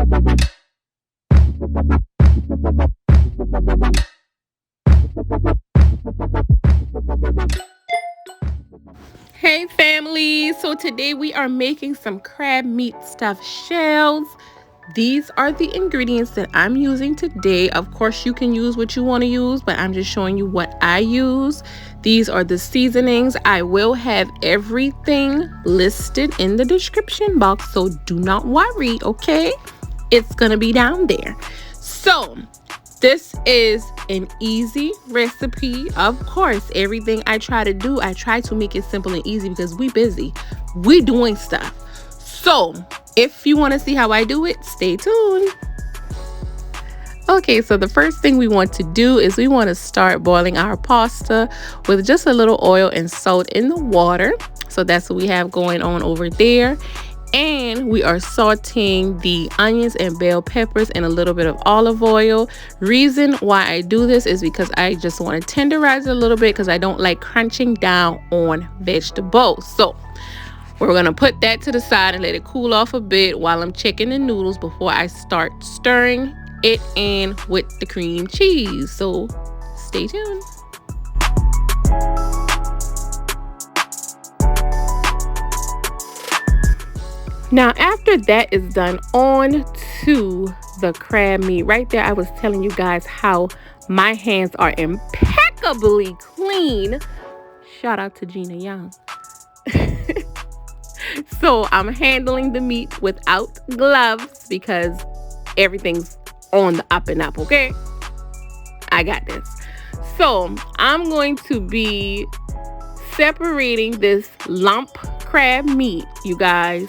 Hey family, so today we are making some crab meat stuffed shells. These are the ingredients that I'm using today. Of course, you can use what you want to use, but I'm just showing you what I use. These are the seasonings. I will have everything listed in the description box, so do not worry, okay? It's gonna be down there. So this is an easy recipe. Of course, everything I try to do, I try to make it simple and easy because we busy. We doing stuff. So if you want to see how I do it, stay tuned. Okay, so the first thing we want to do is we want to start boiling our pasta with just a little oil and salt in the water. So that's what we have going on over there. And we are sauteing the onions and bell peppers in a little bit of olive oil. Reason why I do this is because I just want to tenderize it a little bit because I don't like crunching down on vegetables. So we're going to put that to the side and let it cool off a bit while I'm checking the noodles before I start stirring it in with the cream cheese. So stay tuned. Now, after that is done, on to the crab meat. Right there, I was telling you guys how my hands are impeccably clean. Shout out to Gina Young. So I'm handling the meat without gloves because everything's on the up and up, okay? I got this. So I'm going to be separating this lump crab meat, you guys.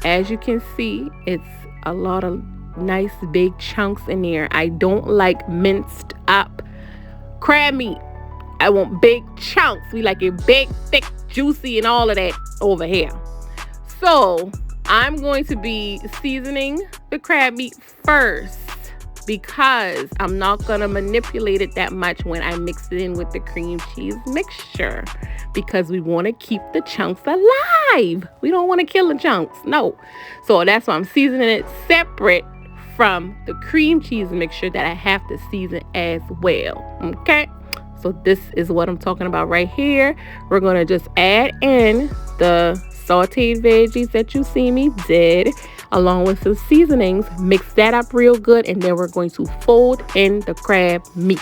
As you can see, it's a lot of nice big chunks in there. I don't like minced up crab meat. I want big chunks. We like it big, thick, juicy, and all of that over here. So I'm going to be seasoning the crab meat first because I'm not going to manipulate it that much when I mix it in with the cream cheese mixture, because we want to keep the chunks alive. We don't want to kill the chunks. No. So that's why I'm seasoning it separate from the cream cheese mixture that I have to season as well. Okay. So this is what I'm talking about right here. We're going to just add in the sauteed veggies that you see me did, along with some seasonings. Mix that up real good, and then we're going to fold in the crab meat.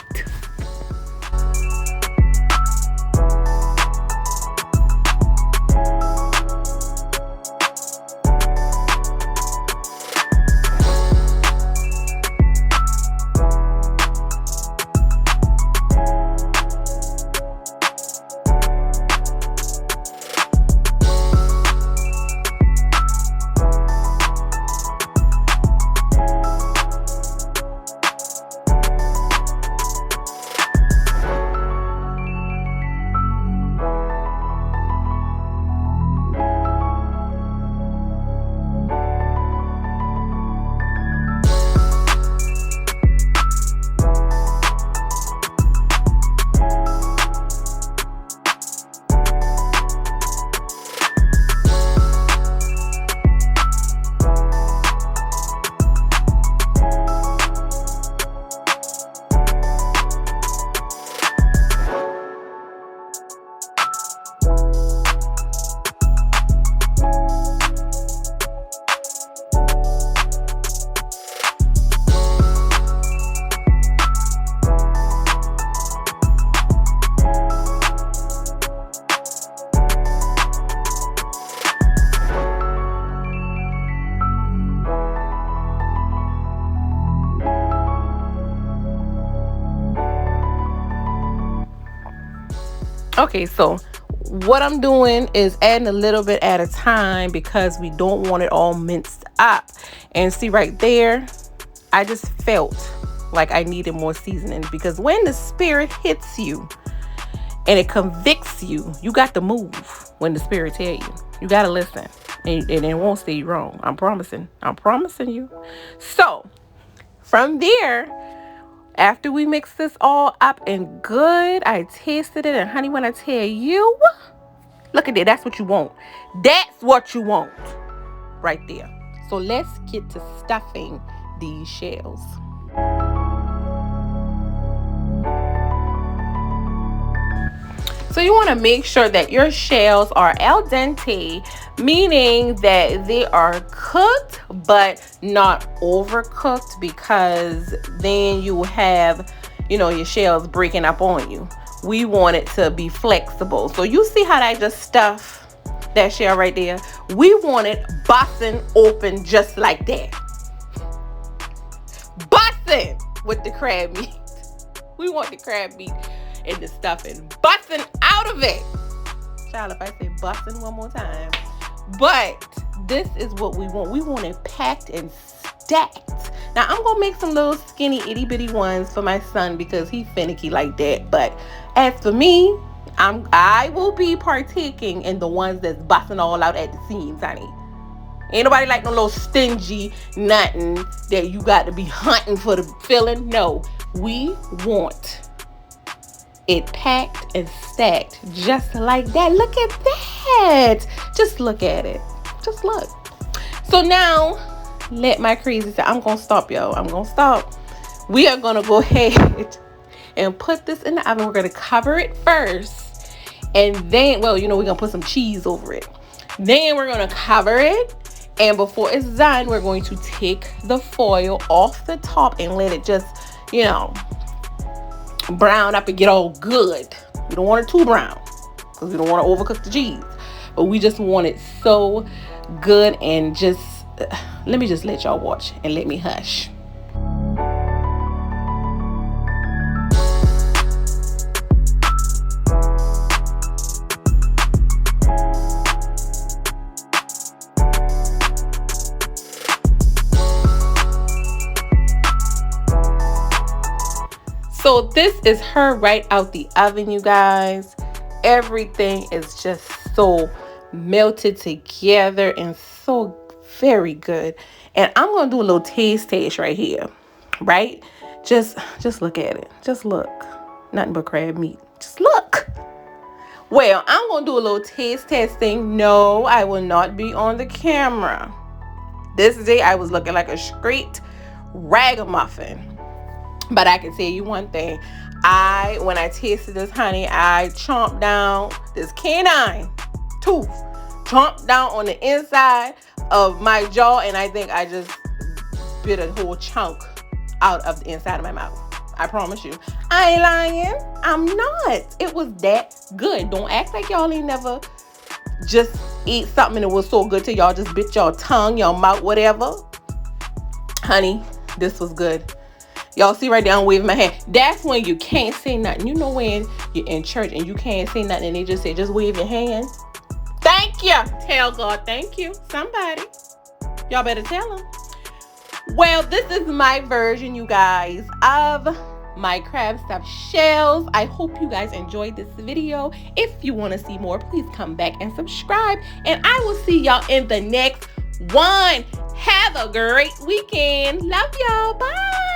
Okay, so what I'm doing is adding a little bit at a time because we don't want it all minced up. And see right there, I just felt like I needed more seasoning, because when the spirit hits you and it convicts you, you got to move when the spirit tell you. You got to listen, and it won't stay you wrong. I'm promising you. So from there, after we mix this all up and good, I tasted it, and honey, when I tell you, look at that, that's what you want. That's what you want right there. So let's get to stuffing these shells. So you want to make sure that your shells are al dente, meaning that they are cooked but not overcooked, because then you have, your shells breaking up on you. We want it to be flexible. So you see how I just stuff that shell right there? We want it busting open just like that. Busting with the crab meat. We want the crab meat and the stuffing busting out of it. Child, if I say busting one more time. But this is what we want. We want it packed and stacked. Now I'm gonna make some little skinny itty bitty ones for my son because he's finicky like that. But as for me, I will be partaking in the ones that's busting all out at the seams, honey. Ain't nobody like no little stingy nothing that you got to be hunting for the filling. No, we want it packed and stacked just like that. Look at that. Just look at it. Just look. So now, let my crazy say, I'm going to stop, y'all. I'm going to stop. We are going to go ahead and put this in the oven. We're going to cover it first. And then, we're going to put some cheese over it. Then we're going to cover it. And before it's done, we're going to take the foil off the top and let it just, brown up and get all good. We don't want it too brown because we don't want to overcook the cheese, but we just want it so good. And just let me just let y'all watch and let me hush. So this is her right out the oven, you guys. Everything is just so melted together and so very good. And I'm going to do a little taste right here, right? Just look at it. Just look. Nothing but crab meat. Just look. Well, I'm going to do a little taste testing. No, I will not be on the camera. This day I was looking like a straight ragamuffin. But I can tell you one thing. When I tasted this, honey, I chomped down this canine tooth. Chomped down on the inside of my jaw. And I think I just bit a whole chunk out of the inside of my mouth. I promise you. I ain't lying. I'm not. It was that good. Don't act like y'all ain't never just ate something and it was so good till y'all just bit your tongue, your mouth, whatever. Honey, this was good. Y'all see right there, I'm waving my hand. That's when you can't say nothing. You know when you're in church and you can't say nothing and they just say, just wave your hand. Thank you. Tell God thank you. Somebody. Y'all better tell him. Well, this is my version, you guys, of my crab stuffed shells. I hope you guys enjoyed this video. If you want to see more, please come back and subscribe. And I will see y'all in the next one. Have a great weekend. Love y'all. Bye.